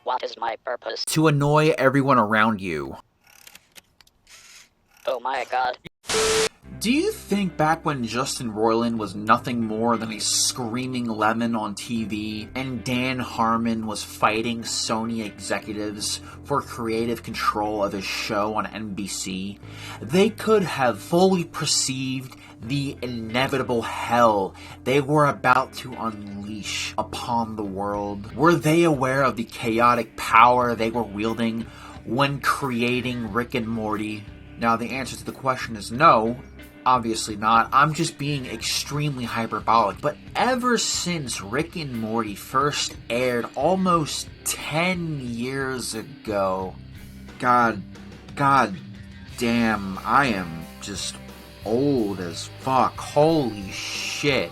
What is my purpose? To annoy everyone around you. Oh my god. Do you think back when Justin Roiland was nothing more than a screaming lemon on TV, and Dan Harmon was fighting Sony executives for creative control of his show on NBC, they could have fully perceived the inevitable hell they were about to unleash upon the world? Were they aware of the chaotic power they were wielding when creating Rick and Morty? Now, the answer to the question is no. Obviously not. I'm just being extremely hyperbolic. But ever since Rick and Morty first aired almost 10 years ago, God damn, I am just old as fuck. Holy shit.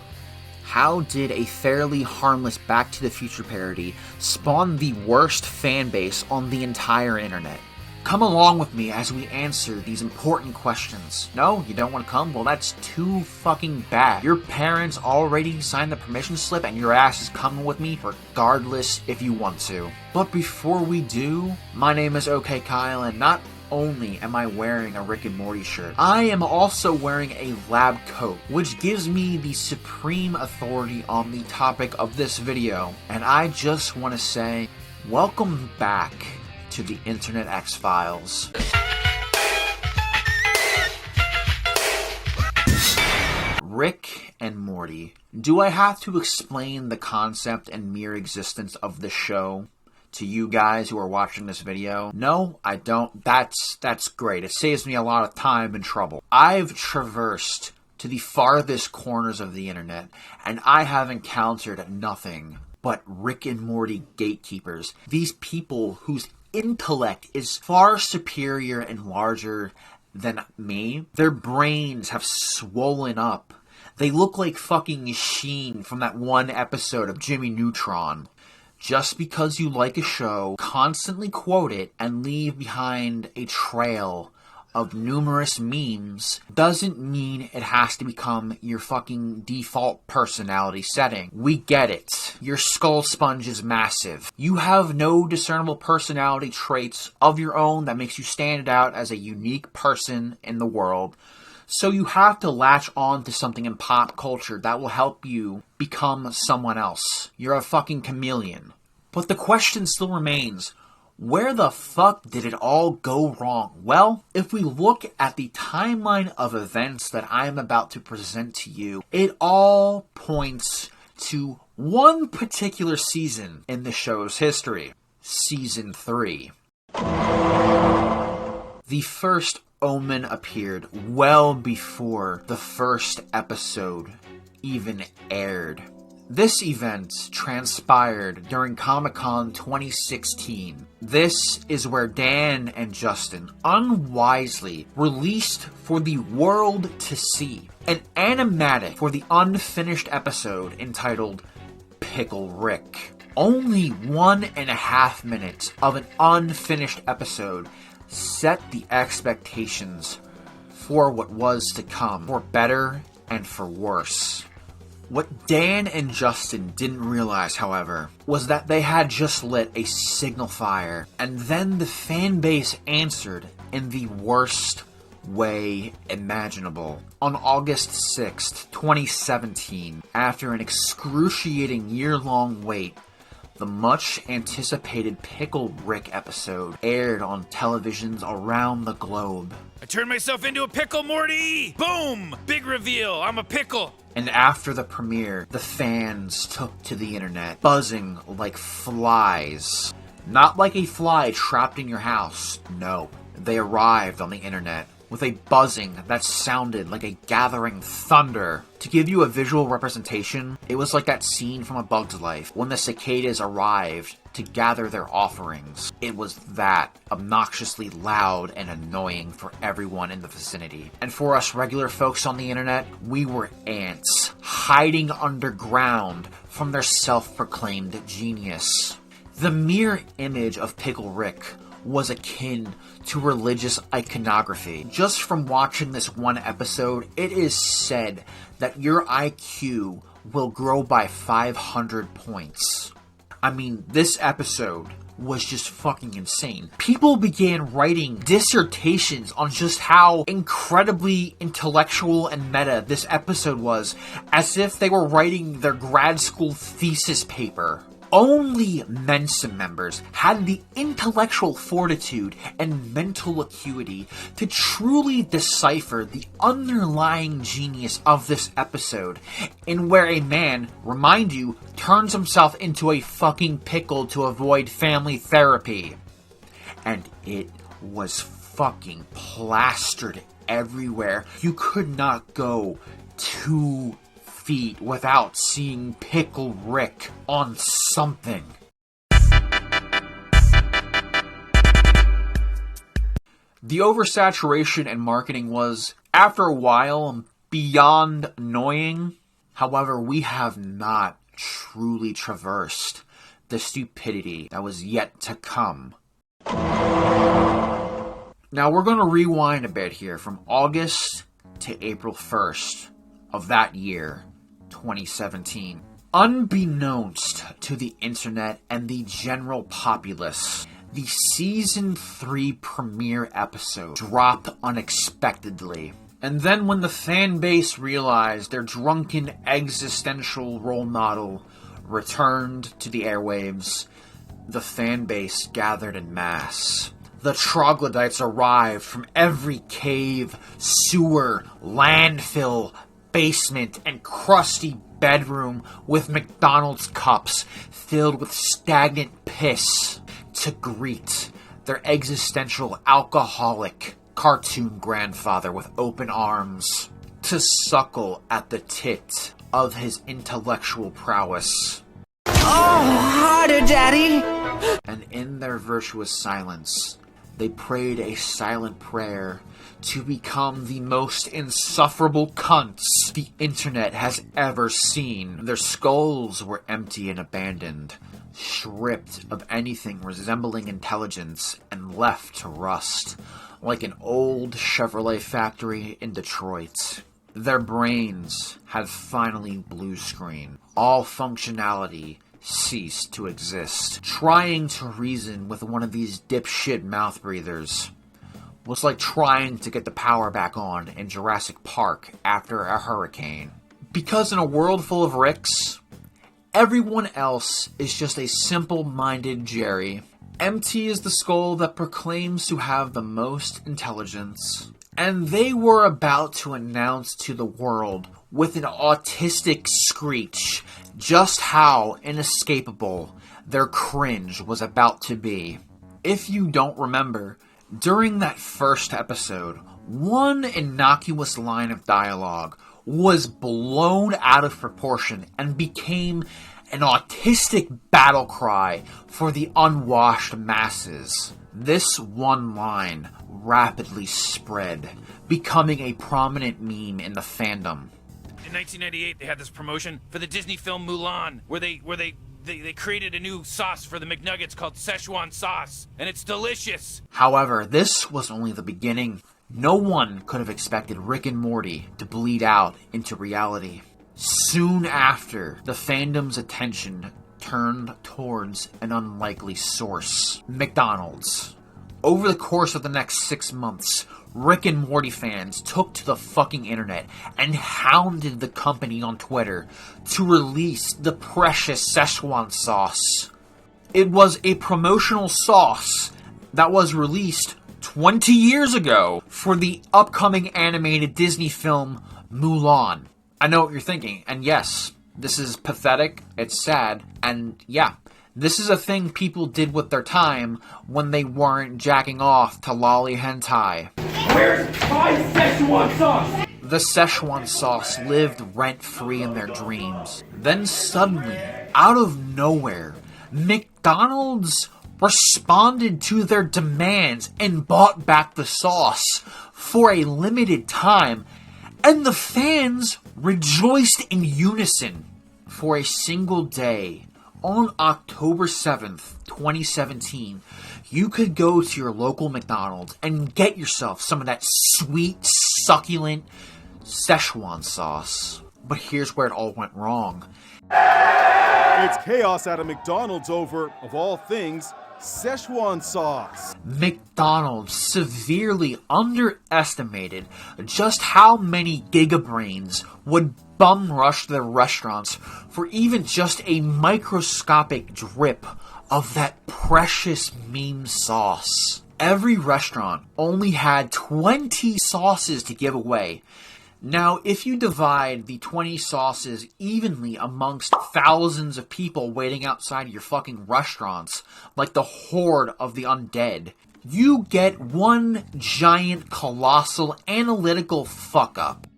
How did a fairly harmless Back to the Future parody spawn the worst fan base on the entire internet? Come along with me as we answer these important questions. No, you don't want to come? Well, that's too fucking bad. Your parents already signed the permission slip and your ass is coming with me regardless if you want to. But before we do, my name is OK Kyle, and not only am I wearing a Rick and Morty shirt, I am also wearing a lab coat, which gives me the supreme authority on the topic of this video. And I just want to say, welcome back to the Internet X-Files. Rick and Morty. Do I have to explain the concept and mere existence of the show to you guys who are watching this video? No, I don't. That's great. It saves me a lot of time and trouble. I've traversed to the farthest corners of the internet, and I have encountered nothing but Rick and Morty gatekeepers. These people whose intellect is far superior and larger than me. Their brains have swollen up. They look like fucking Sheen from that one episode of Jimmy Neutron. Just because you like a show, constantly quote it, and leave behind a trail of numerous memes doesn't mean it has to become your fucking default personality setting. We get it. Your skull sponge is massive. You have no discernible personality traits of your own that makes you stand out as a unique person in the world. So you have to latch on to something in pop culture that will help you become someone else. You're a fucking chameleon. But the question still remains, where the fuck did it all go wrong? Well, if we look at the timeline of events that I am about to present to you, it all points to one particular season in the show's history. Season 3. The first omen appeared well before the first episode even aired. This event transpired during Comic-Con 2016. This is where Dan and Justin unwisely released for the world to see an animatic for the unfinished episode entitled Pickle Rick. Only 1.5 minutes of an unfinished episode set the expectations for what was to come, for better and for worse. What Dan and Justin didn't realize, however, was that they had just lit a signal fire, and then the fan base answered in the worst way imaginable. On August 6th, 2017, after an excruciating year-long wait, the much-anticipated Pickle Rick episode aired on televisions around the globe. I turned myself into a pickle, Morty! Boom! Big reveal, I'm a pickle! And after the premiere, the fans took to the internet, buzzing like flies. Not like a fly trapped in your house, no. They arrived on the internet with a buzzing that sounded like a gathering thunder. To give you a visual representation, it was like that scene from A Bug's Life when the cicadas arrived to gather their offerings. It was that obnoxiously loud and annoying for everyone in the vicinity. And for us regular folks on the internet, we were ants, hiding underground from their self-proclaimed genius. The mere image of Pickle Rick was akin to religious iconography. Just from watching this one episode, it is said that your IQ will grow by 500 points. I mean, this episode was just fucking insane. People began writing dissertations on just how incredibly intellectual and meta this episode was, as if they were writing their grad school thesis paper. Only Mensa members had the intellectual fortitude and mental acuity to truly decipher the underlying genius of this episode, in where a man, remind you, turns himself into a fucking pickle to avoid family therapy. And it was fucking plastered everywhere. You could not go 2 feet without seeing Pickle Rick on something. The oversaturation in marketing was, after a while, beyond annoying. However, we have not truly traversed the stupidity that was yet to come. Now we're going to rewind a bit here from August to April 1st of that year, 2017. Unbeknownst to the internet and the general populace, the Season 3 premiere episode dropped unexpectedly. And then when the fan base realized their drunken existential role model returned to the airwaves, the fan base gathered en masse. The troglodytes arrived from every cave, sewer, landfill, basement, and crusty bedroom with McDonald's cups filled with stagnant piss to greet their existential alcoholic cartoon grandfather with open arms, to suckle at the tit of his intellectual prowess. Oh, harder, Daddy! And in their virtuous silence, they prayed a silent prayer to become the most insufferable cunts the internet has ever seen. Their skulls were empty and abandoned, stripped of anything resembling intelligence and left to rust, like an old Chevrolet factory in Detroit. Their brains had finally blue screen. All functionality ceased to exist. Trying to reason with one of these dipshit mouth breathers was like trying to get the power back on in Jurassic Park after a hurricane. Because in a world full of Ricks, everyone else is just a simple-minded Jerry. Empty is the skull that proclaims to have the most intelligence. And they were about to announce to the world with an autistic screech just how inescapable their cringe was about to be. If you don't remember, during that first episode, one innocuous line of dialogue was blown out of proportion and became an autistic battle cry for the unwashed masses. This one line rapidly spread, becoming a prominent meme in the fandom. In 1998, they had this promotion for the Disney film Mulan, where they created a new sauce for the McNuggets called Szechuan sauce, and it's delicious. However, this was only the beginning. No one could have expected Rick and Morty to bleed out into reality. Soon after, the fandom's attention turned towards an unlikely source: McDonald's. Over the course of the next 6 months, Rick and Morty fans took to the fucking internet and hounded the company on Twitter to release the precious Szechuan sauce. It was a promotional sauce that was released 20 years ago for the upcoming animated Disney film Mulan. I know what you're thinking, and yes, this is pathetic, it's sad, and yeah, this is a thing people did with their time when they weren't jacking off to lolly hentai. Where's my Szechuan sauce? The Szechuan sauce lived rent-free in their dreams. Then suddenly, out of nowhere, McDonald's responded to their demands and bought back the sauce for a limited time, and the fans rejoiced in unison. For a single day, on October 7th, 2017, you could go to your local McDonald's and get yourself some of that sweet, succulent Szechuan sauce. But here's where it all went wrong. It's chaos at a McDonald's over, of all things, Szechuan sauce. McDonald's severely underestimated just how many gigabrains would bum rush their restaurants for even just a microscopic drip of that precious meme sauce. Every restaurant only had 20 sauces to give away. Now, if you divide the 20 sauces evenly amongst thousands of people waiting outside your fucking restaurants, like the horde of the undead, you get one giant, colossal, analytical fuck-up.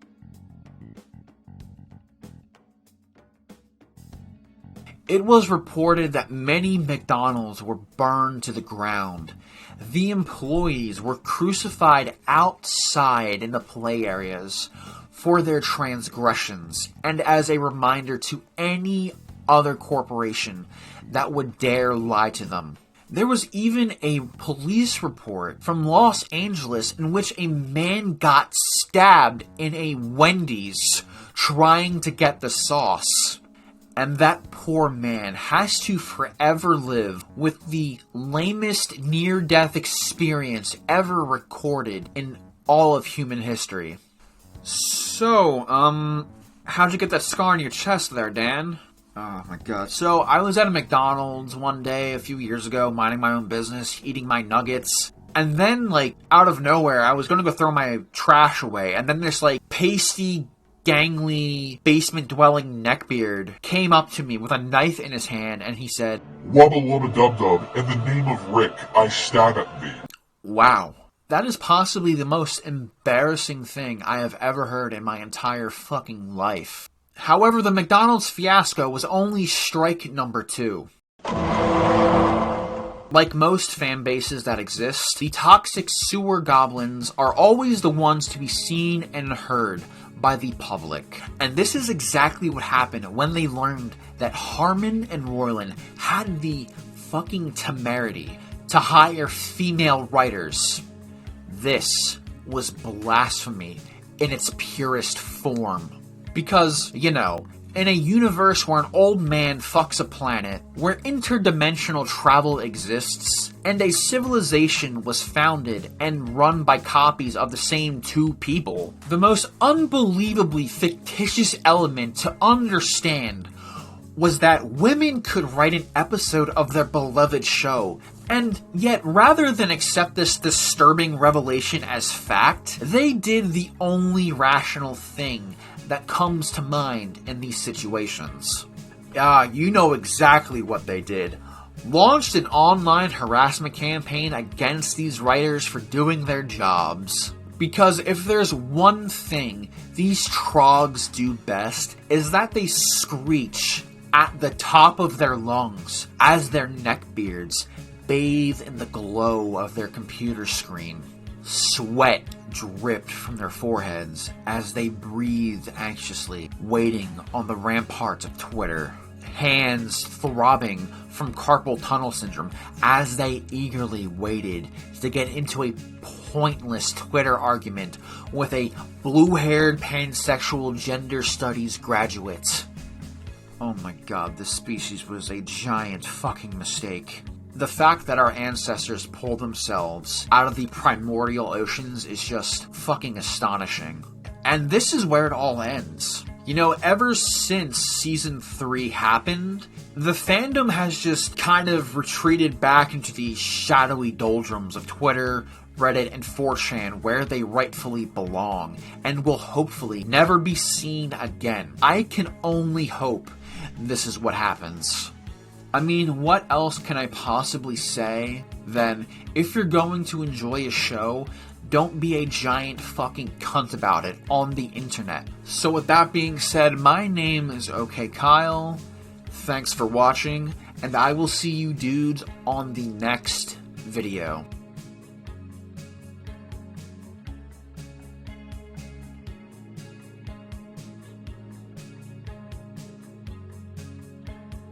It was reported that many McDonald's were burned to the ground. The employees were crucified outside in the play areas for their transgressions, and as a reminder to any other corporation that would dare lie to them. There was even a police report from Los Angeles in which a man got stabbed in a Wendy's trying to get the sauce. And that poor man has to forever live with the lamest near-death experience ever recorded in all of human history. So, how'd you get that scar on your chest there, Dan? Oh my god. So, I was at a McDonald's one day a few years ago, minding my own business, eating my nuggets. And then, out of nowhere, I was gonna go throw my trash away, and then this, pasty, gangly, basement-dwelling neckbeard came up to me with a knife in his hand, and he said, "Wubba wubba dub dub, in the name of Rick, I stab at thee." Wow. That is possibly the most embarrassing thing I have ever heard in my entire fucking life. However, the McDonald's fiasco was only strike number 2. Like most fan bases that exist, the toxic sewer goblins are always the ones to be seen and heard by the public. And this is exactly what happened when they learned that Harmon and Roiland had the fucking temerity to hire female writers. This was blasphemy in its purest form. Because, in a universe where an old man fucks a planet, where interdimensional travel exists, and a civilization was founded and run by copies of the same 2 people, the most unbelievably fictitious element to understand was that women could write an episode of their beloved show, and yet rather than accept this disturbing revelation as fact, they did the only rational thing that comes to mind in these situations. You know exactly what they did. Launched an online harassment campaign against these writers for doing their jobs. Because if there's one thing these trogs do best, is that they screech at the top of their lungs as their neckbeards bathe in the glow of their computer screen. Sweat dripped from their foreheads as they breathed anxiously, waiting on the ramparts of Twitter. Hands throbbing from carpal tunnel syndrome as they eagerly waited to get into a pointless Twitter argument with a blue-haired pansexual gender studies graduate. Oh my god, this species was a giant fucking mistake. The fact that our ancestors pulled themselves out of the primordial oceans is just fucking astonishing. And this is where it all ends. Ever since Season 3 happened, the fandom has just kind of retreated back into the shadowy doldrums of Twitter, Reddit, and 4chan where they rightfully belong, and will hopefully never be seen again. I can only hope this is what happens. I mean, what else can I possibly say than, if you're going to enjoy a show, don't be a giant fucking cunt about it on the internet. So with that being said, my name is OK Kyle. Thanks for watching, and I will see you dudes on the next video.